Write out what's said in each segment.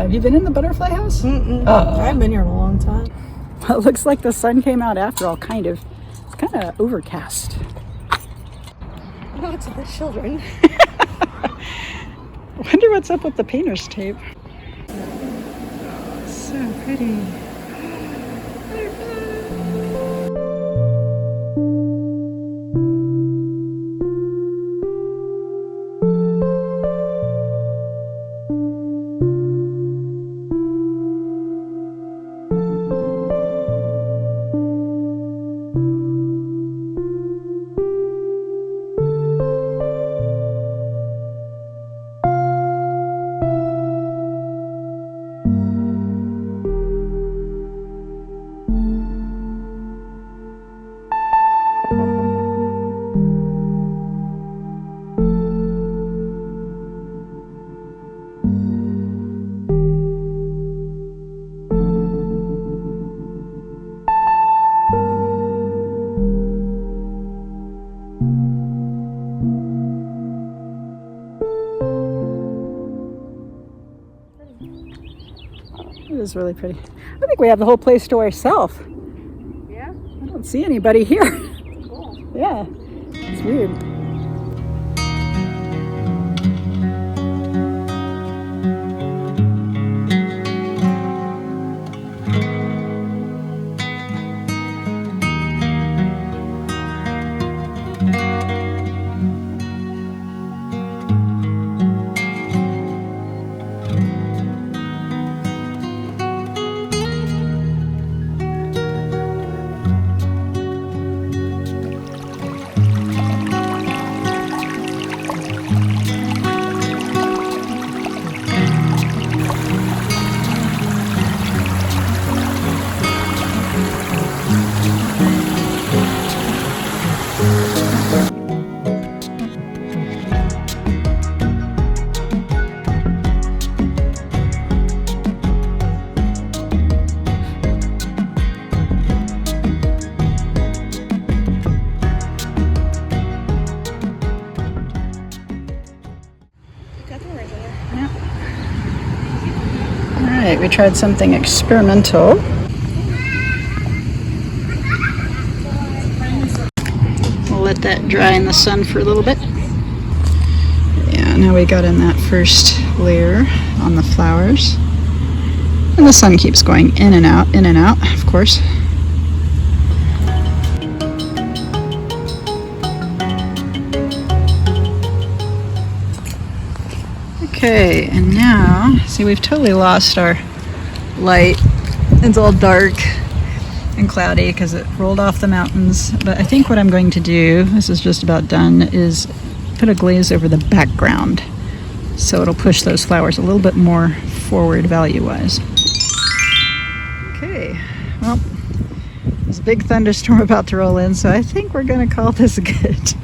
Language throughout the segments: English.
Have you been in the butterfly house? Mm-mm. Oh. I haven't been here in a long time. Well, it looks like the sun came out after all, kind of. It's kind of overcast. Oh, it's the children. Wonder what's up with the painter's tape. So pretty. It is really pretty. I think we have the whole place to ourselves. Yeah? I don't see anybody here. Cool. Yeah, it's weird. Alright, we tried something experimental. We'll let that dry in the sun for a little bit. Yeah, now we got in that first layer on the flowers. And the sun keeps going in and out, of course. Okay, and now, see, we've totally lost our light. It's all dark and cloudy because it rolled off the mountains. But I think what I'm going to do, this is just about done, is put a glaze over the background. So it'll push those flowers a little bit more forward value-wise. Okay, well, there's a big thunderstorm about to roll in, so I think we're going to call this good.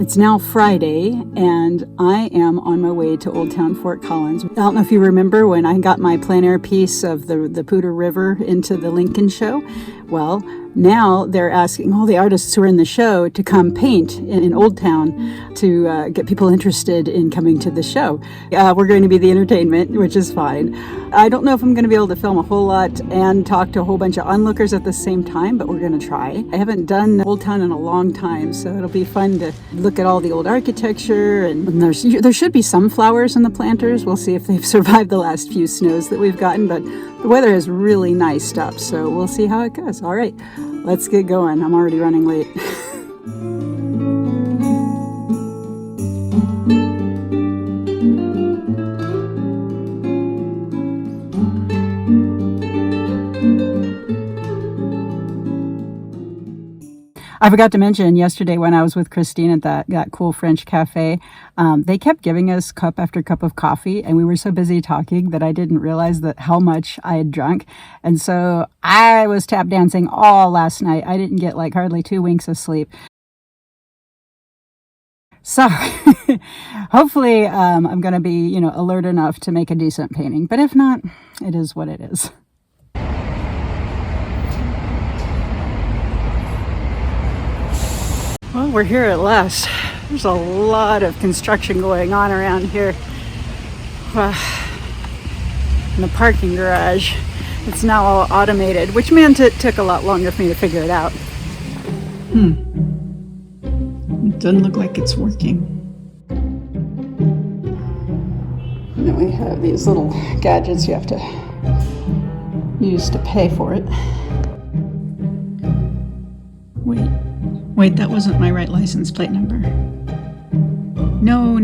It's now Friday, and I am on my way to Old Town Fort Collins. I don't know if you remember when I got my plein air piece of the Poudre River into the Lincoln show. Well, now they're asking all the artists who are in the show to come paint in Old Town to get people interested in coming to the show. We're going to be the entertainment, which is fine. I don't know if I'm going to be able to film a whole lot and talk to a whole bunch of onlookers at the same time, but we're going to try. I haven't done Old Town in a long time, so it'll be fun to look at all the old architecture. And there should be some flowers in the planters. We'll see if they've survived the last few snows that we've gotten, but the weather is really nice up, so we'll see how it goes. All right, let's get going. I'm already running late. I forgot to mention yesterday when I was with Christine at that cool French cafe, they kept giving us cup after cup of coffee, and we were so busy talking that I didn't realize that how much I had drunk. And so I was tap dancing all last night. I didn't get like hardly 2 winks of sleep. So hopefully I'm going to be, alert enough to make a decent painting. But if not, it is what it is. Well, we're here at last. There's a lot of construction going on around here. In the parking garage, it's now all automated, which meant it took a lot longer for me to figure it out. It doesn't look like it's working. And then we have these little gadgets you have to use to pay for it. Wait, that wasn't my right license plate number. No.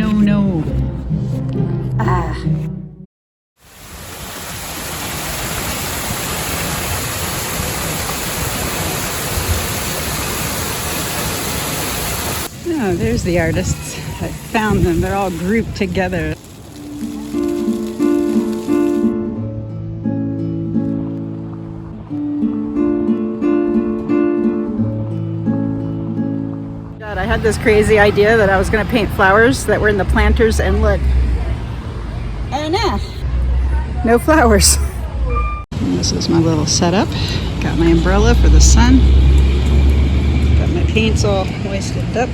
Oh, there's the artists. I found them. They're all grouped together. God, I had this crazy idea that I was going to paint flowers that were in the planters, and look. Oh no! No flowers. And this is my little setup. Got my umbrella for the sun. Got my paints all hoisted up.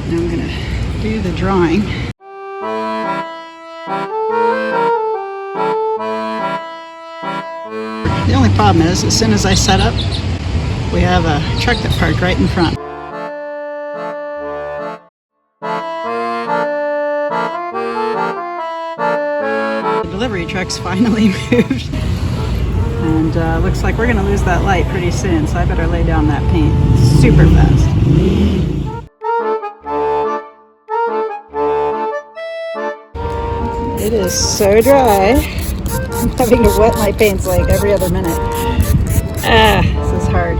Now I'm gonna do the drawing. The only problem is, as soon as I set up, we have a truck that parked right in front. The delivery truck's finally moved. And looks like we're gonna lose that light pretty soon, so I better lay down that paint super fast. It is so dry. I'm having to wet my paints like every other minute. This is hard.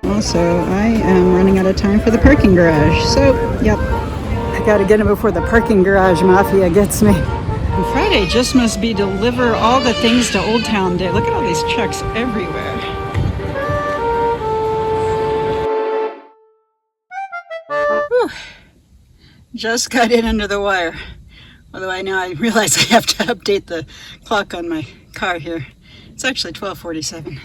Also, I am running out of time for the parking garage. So, yep, I gotta get in before the parking garage mafia gets me. And Friday just must be deliver all the things to Old Town Day. Look at all these trucks everywhere. Whew. Just got in under the wire. Although I realize I have to update the clock on my car here. It's actually 12:47.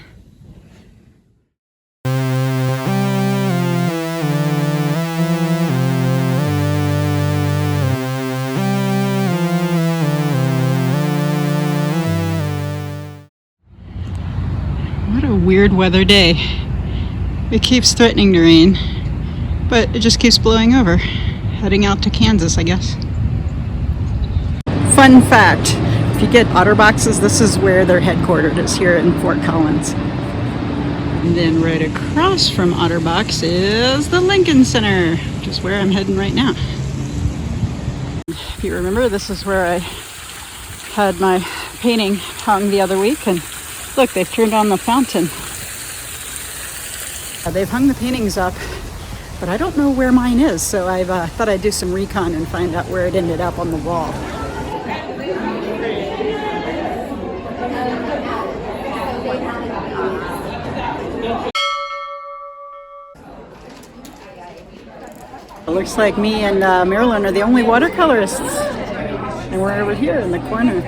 What a weird weather day. It keeps threatening to rain, but it just keeps blowing over. Heading out to Kansas, I guess. Fun fact, if you get Otterboxes, this is where they're headquartered, is here in Fort Collins. And then right across from Otterbox is the Lincoln Center, which is where I'm heading right now. If you remember, this is where I had my painting hung the other week, and look, they've turned on the fountain. They've hung the paintings up, but I don't know where mine is, so I thought I'd do some recon and find out where it ended up on the wall. It looks like me and Marilynn are the only watercolorists, and we're over here in the corner.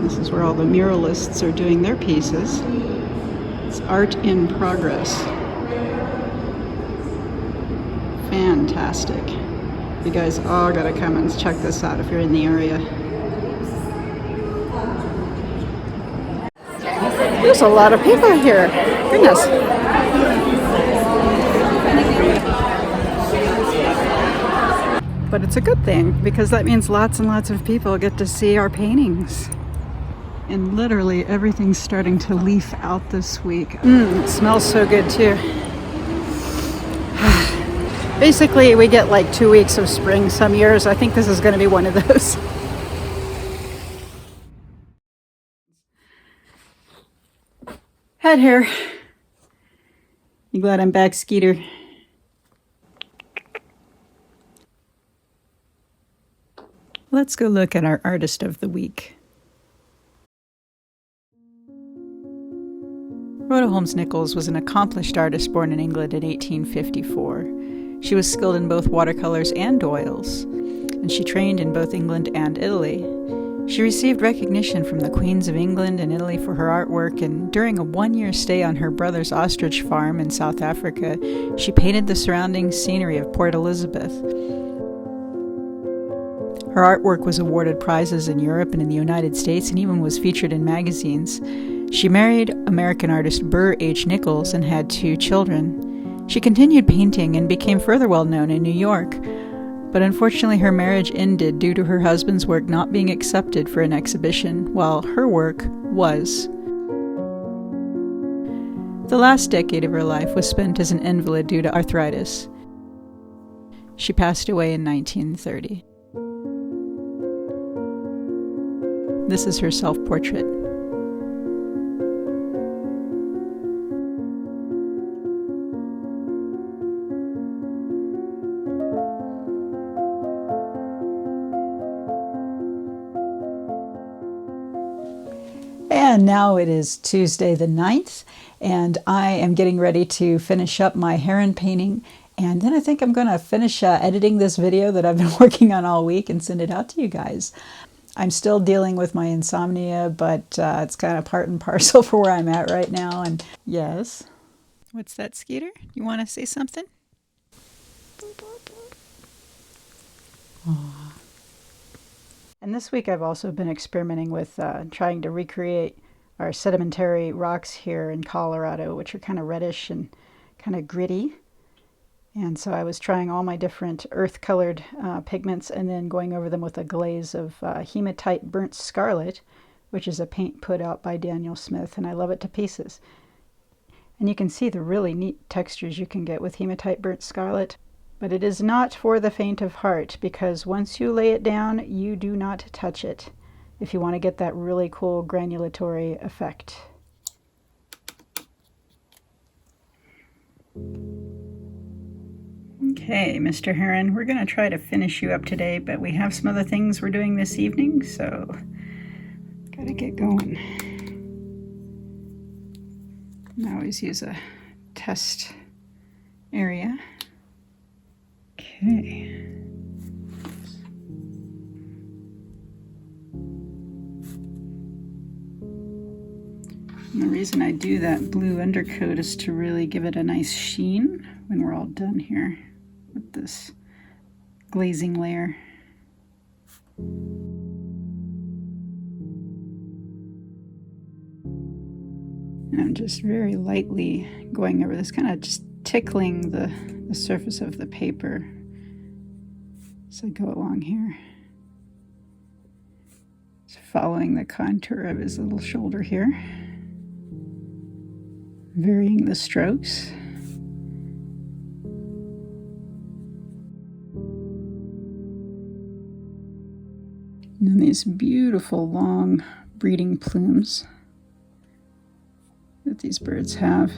This is where all the muralists are doing their pieces. It's art in progress. Fantastic. You guys all gotta come and check this out if you're in the area. There's a lot of people here. Goodness. But it's a good thing, because that means lots and lots of people get to see our paintings. And literally everything's starting to leaf out this week. It smells so good too. Basically, we get like 2 weeks of spring some years. I think this is going to be one of those. Head hair. You glad I'm back, Skeeter? Let's go look at our artist of the week. Rhoda Holmes Nicholl was an accomplished artist born in England in 1854. She was skilled in both watercolors and oils, and she trained in both England and Italy. She received recognition from the Queens of England and Italy for her artwork, and during a one-year stay on her brother's ostrich farm in South Africa, she painted the surrounding scenery of Port Elizabeth. Her artwork was awarded prizes in Europe and in the United States, and even was featured in magazines. She married American artist Burr H. Nichols and had 2 children. She continued painting and became further well known in New York, but unfortunately her marriage ended due to her husband's work not being accepted for an exhibition, while her work was. The last decade of her life was spent as an invalid due to arthritis. She passed away in 1930. This is her self-portrait. And now it is Tuesday the 9th, and I am getting ready to finish up my heron painting, and then I think I'm going to finish editing this video that I've been working on all week and send it out to you guys. I'm still dealing with my insomnia, but it's kind of part and parcel for where I'm at right now. And yes. What's that, Skeeter? You want to say something? Aww. And this week I've also been experimenting with trying to recreate our sedimentary rocks here in Colorado, which are kind of reddish and kind of gritty. And so I was trying all my different earth-colored pigments and then going over them with a glaze of Hematite Burnt Scarlet, which is a paint put out by Daniel Smith, and I love it to pieces. And you can see the really neat textures you can get with Hematite Burnt Scarlet. But it is not for the faint of heart, because once you lay it down, you do not touch it if you want to get that really cool granulatory effect. Okay, Mr. Heron, we're going to try to finish you up today, but we have some other things we're doing this evening, so gotta get going. I always use a test area. Okay. And the reason I do that blue undercoat is to really give it a nice sheen when we're all done here with this glazing layer. And I'm just very lightly going over this, kind of just tickling the surface of the paper as I go along here. Just following the contour of his little shoulder here. Varying the strokes. And then these beautiful long breeding plumes that these birds have.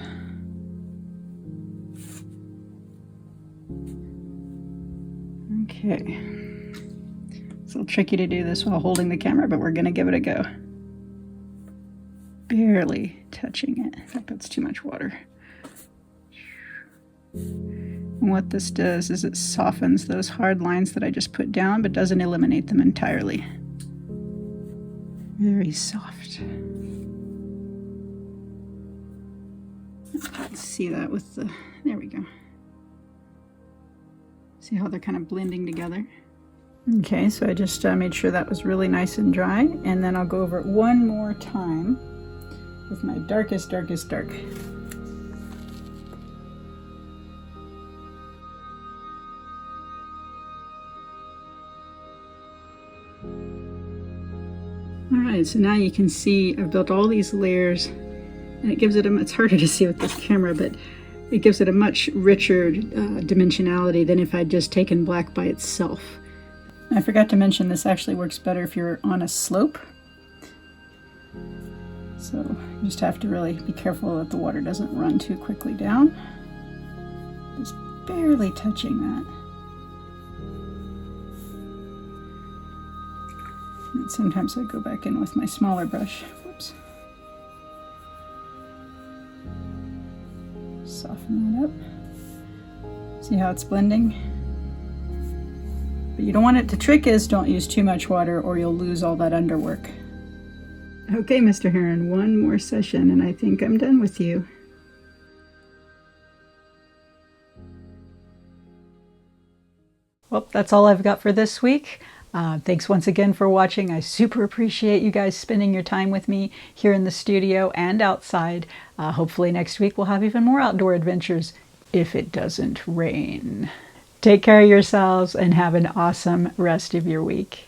Okay. It's a little tricky to do this while holding the camera, but we're going to give it a go. Barely touching it. In fact, that's too much water. And what this does is it softens those hard lines that I just put down, but doesn't eliminate them entirely. Very soft. Let's see that with the, there we go. See how they're kind of blending together? Okay, so I just made sure that was really nice and dry, and then I'll go over it one more time with my darkest dark. Alright, so now you can see I've built all these layers, and it gives it a, it's harder to see with this camera, but It gives it a much richer dimensionality than if I'd just taken black by itself. I forgot to mention this actually works better if you're on a slope. So you just have to really be careful that the water doesn't run too quickly down. Just barely touching that. And sometimes I go back in with my smaller brush. Whoops. Soften that up. See how it's blending? But you don't want it. The trick is don't use too much water or you'll lose all that underwork. Okay, Mr. Heron, one more session and I think I'm done with you. Well, that's all I've got for this week. Thanks once again for watching. I super appreciate you guys spending your time with me here in the studio and outside. Hopefully next week we'll have even more outdoor adventures if it doesn't rain. Take care of yourselves and have an awesome rest of your week.